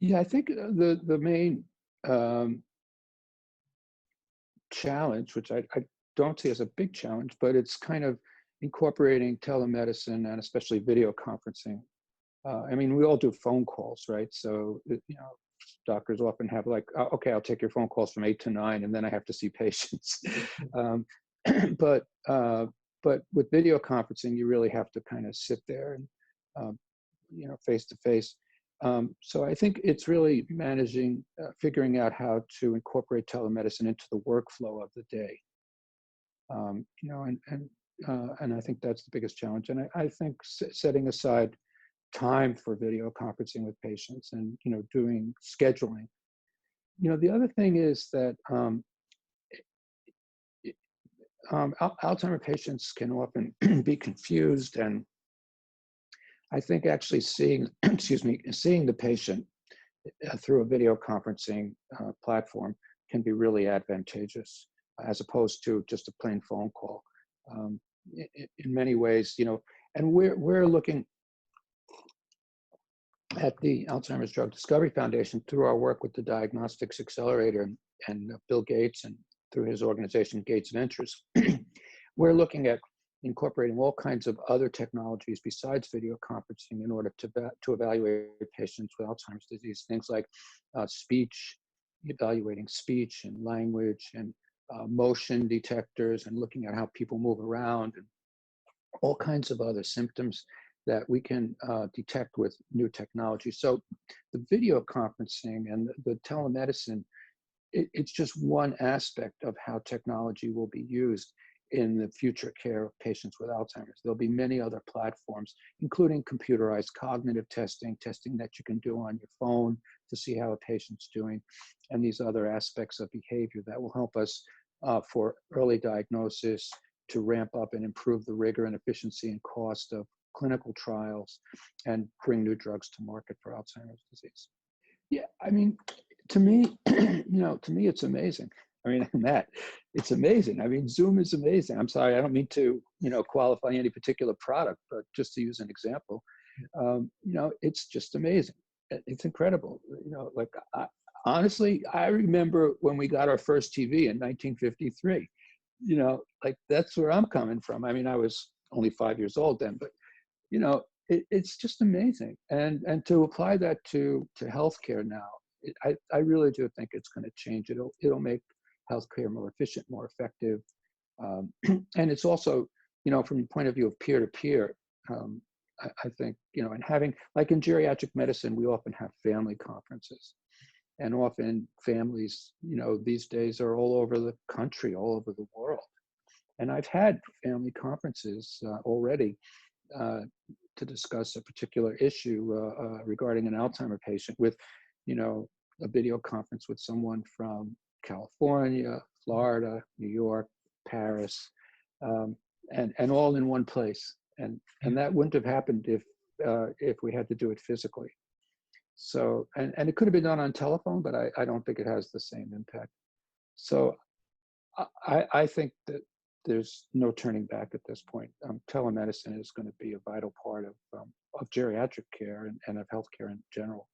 Yeah, I think the main um, challenge, which I don't see as a big challenge, but it's kind of incorporating telemedicine and especially video conferencing. I mean, we all do phone calls, right? So, doctors often have like, okay, I'll take your phone calls from 8 to 9, and then I have to see patients. um, but with video conferencing, you really have to kind of sit there and, um, face to face. So I think it's really managing, figuring out how to incorporate telemedicine into the workflow of the day. And I think that's the biggest challenge. And I think setting aside time for video conferencing with patients and doing scheduling. The other thing is that Alzheimer patients can often be confused, and I think actually seeing seeing the patient through a video conferencing platform can be really advantageous as opposed to just a plain phone call. Um, in many ways, and we're looking at the Alzheimer's Drug Discovery Foundation through our work with the Diagnostics Accelerator and Bill Gates, and through his organization, Gates Ventures. We're looking at incorporating all kinds of other technologies besides video conferencing in order to evaluate patients with Alzheimer's disease. Things like speech, evaluating speech and language, and motion detectors, and looking at how people move around, and all kinds of other symptoms that we can detect with new technology. So the video conferencing and the telemedicine, it's just one aspect of how technology will be used in the future care of patients with Alzheimer's. There'll be many other platforms, including computerized cognitive testing that you can do on your phone to see how a patient's doing, and these other aspects of behavior that will help us for early diagnosis, to ramp up and improve the rigor and efficiency and cost of clinical trials, and bring new drugs to market for Alzheimer's disease. Yeah, I mean, to me, it's amazing. I mean, Matt, it's amazing. I mean, Zoom is amazing. I'm sorry, I don't mean to, qualify any particular product, but just to use an example, it's just amazing. It's incredible. Honestly, I remember when we got our first TV in 1953. Like that's where I'm coming from. I mean, I was only 5 years old then, but it's just amazing. And to apply that to healthcare now, I really do think it's going to change. It'll make healthcare more efficient, more effective, and it's also, from the point of view of peer-to-peer. I think and having, like in geriatric medicine, we often have family conferences, and often families, these days are all over the country, all over the world. And I've had family conferences already to discuss a particular issue regarding an Alzheimer patient with, a video conference with someone from California, Florida, New York, Paris, and all in one place. And that wouldn't have happened if we had to do it physically. So, and it could have been done on telephone, but I don't think it has the same impact. So I think that there's no turning back at this point. Telemedicine is going to be a vital part of geriatric care and of healthcare in general.